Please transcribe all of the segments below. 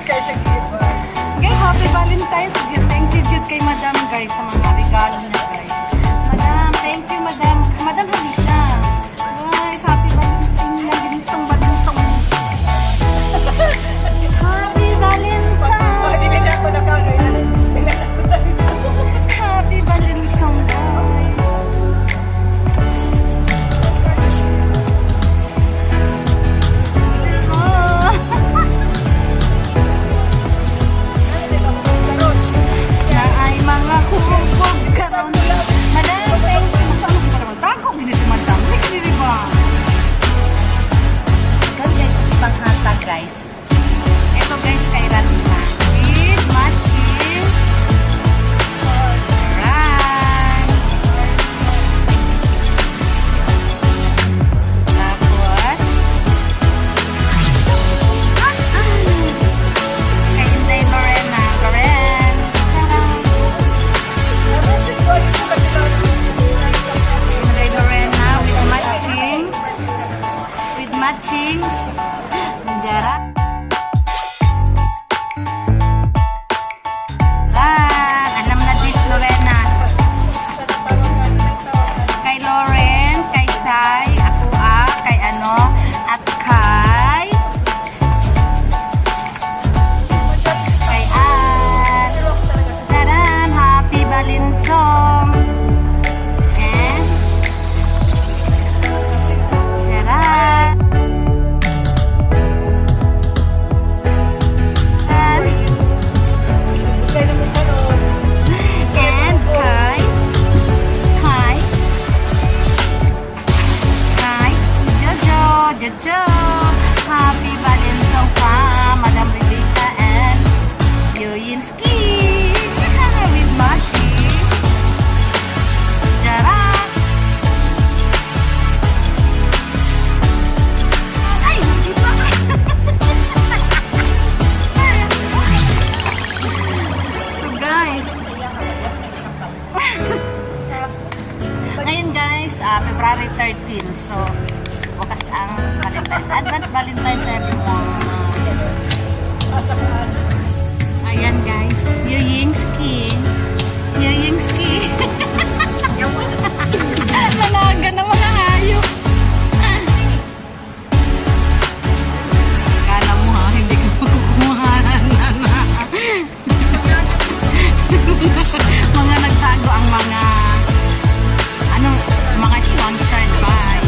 Guys, happy Valentine's. Thank you, Jude, kay Madam, guys, sa mga regalo niya, guys. Madam, thank you, Madam. Madam Halisa. Guys, happy Valentine's. Balintong, balintong. Happy Valentine's. Hindi na ako nakagaya. Happy Valentine's, guys. Oh. Na ay mga kubog karon. Madam, thank you. Saan mo si Madam? Tago, gini si Madam. Hindi ka ba? Ikaw, guys, panghatag, guys. Ito, guys, kay Ratina. With matching. Alright. Tapos, kay Inday Lorena. Loren. Inday Lorena with matching. With matching. Jarak. Alam na this, Lorena. Kay Loren, kay Sai, ako kay ano, at kay Ann. Taran, happy Valentine. And taran. And kay Jojo, happy Valentine pa, Madam Rebecca and Yoyinski. With Machi. Jarak. Ay, hindi pa. So guys, ngayon guys, February 13. So, bukas ang Valentine's. Advance Valentine's everyone. Ayan guys, Yoyingski. Managa ng mga hayop. Kala mo ha, hindi ka makukuhanan. Mga nagtago ang mga mga sponsored by.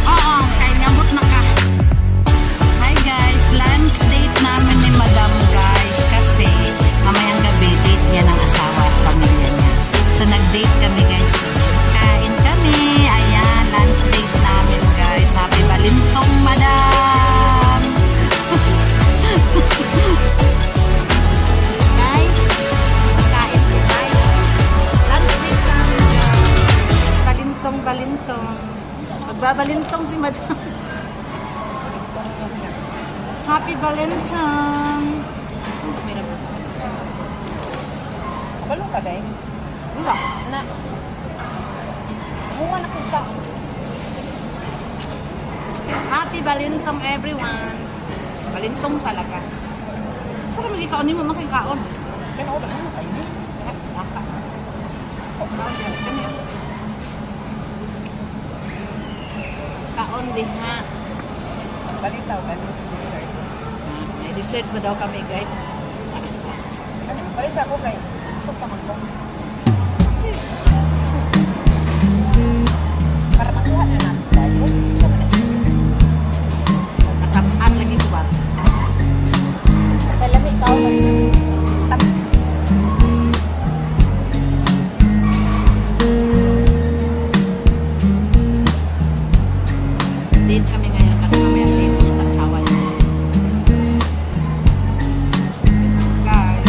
Oo, kaya nabot na ka. Hi guys, lunch date namin ni Madam, guys, kasi mamayang gabi date niya ng asawa at pamilya niya. So nag-date kami guys. Kain kami. Ayan, lunch date namin guys. Happy Valentine, Madam. Guys, kain po tayo. Lunch date namin guys. Balintong. Magbabalintong si Madam. Happy Valentine. Balo ka ba eh? Wala. Na. Bunga na ko ka. Happy Valentine everyone. Balintong talaga. Saan kami ikaw ni mo makikaon? Kaya ako ba ano kayo ni? Naka. Kaon din ha. Balitaw ka nung dessert. May dessert pa daw kami guys. Balita ko kay usok ka magpong. Para makuha na natin tayo. So, Nasapaan lagi ko ba? kaya lamig tao lang. Date kami ngayon kasi mamaya date niya sa asawa niya. Guys.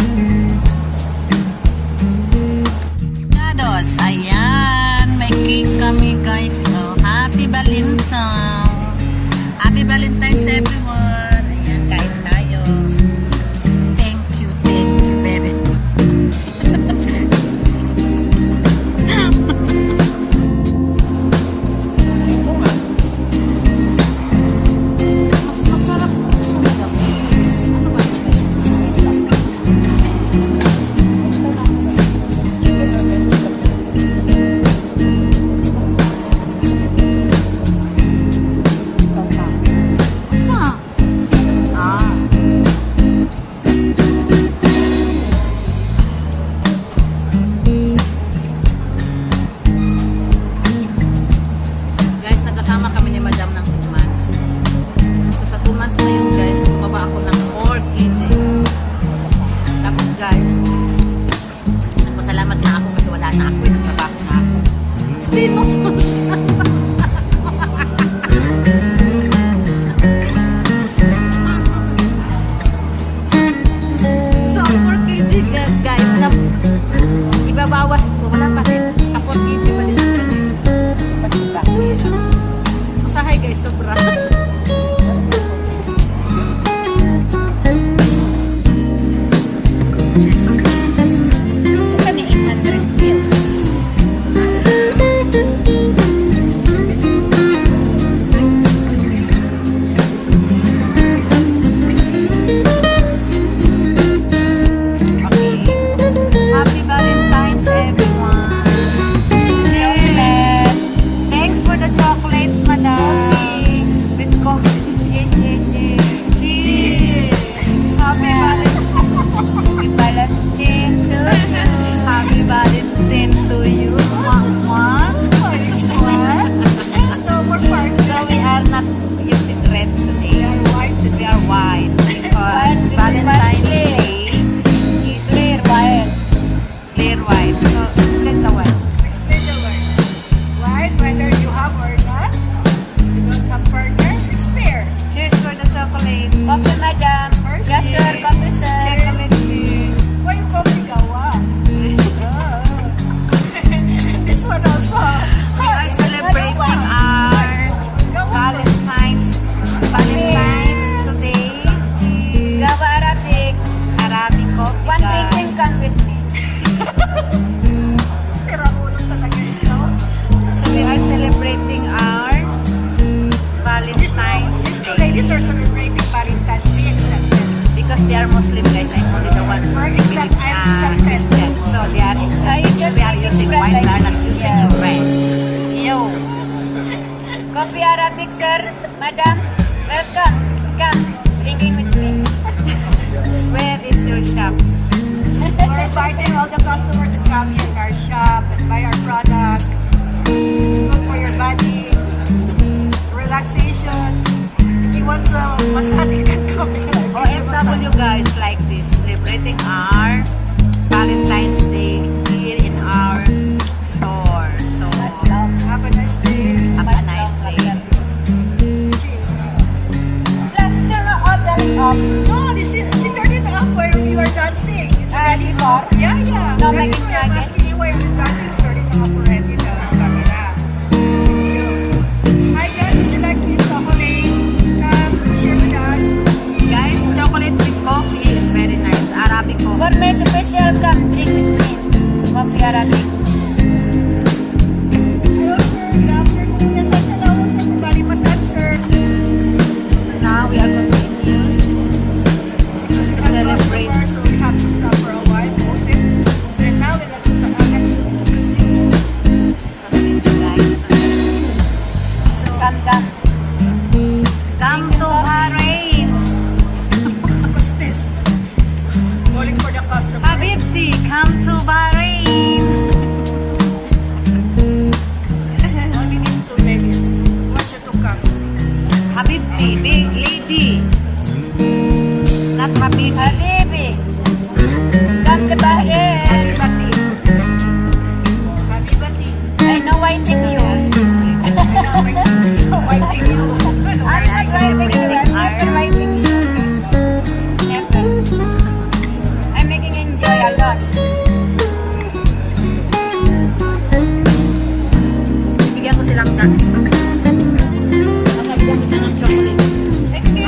Gados, ayan. May cake kami guys. So, happy Valentine. Happy Valentine's everyone. Ayan, kain tayo. Thank you very much. Mas masarap. Ano ba? sir, madam. Welcome. Come, drinking with me. Where is your shop? We're inviting all the customers to come here in our shop and buy our product. It's good for your body, relaxation. If you want to massage, you can come here. OFW guys like this, celebrating our Valentine's Day here in our store. So, Have a nice day. have a nice day. Let's still not ordering off. No, she turned it up while you were dancing. It's already before? Yeah, yeah. No, That making is why I'm nuggets. asking you why you're dancing. It's turning up already sa camera. Hi guys, would you like to use chocolate? Come, share with us. Guys, chocolate with coffee is very nice. Arabic For coffee. my special, come drink with me. Coffee Arabic. Hello sir, good afternoon. Massage na ako sir. Bali massage sir. Now we are continuous Because we to have celebrate. customer, so we have to stop for a while, pause it. And now let's continue. Continue, guys. Come, come. Come to Bahrain. What's this? Calling for the customer. Habibti, come to Bahrain. Only these two ladies. Want you to come. Habibti, big lady. Not Habib. Habibi. Come to Bahrain. Habibati. Habibati. I know waiting you. Waiting you. I'm not writing you. I'm never writing you. Never. I'm making enjoy a lot. Bigyan ko silang ka. Bigyan ko sila ng chocolate. Thank you.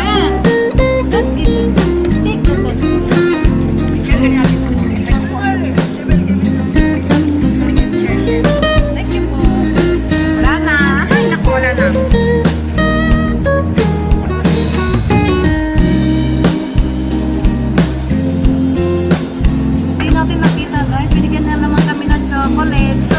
Don't give it. Take the Thank you po. Wala na. Ay, naku, wala na. Hindi natin nakita guys. Binigyan na naman kami ng chocolates.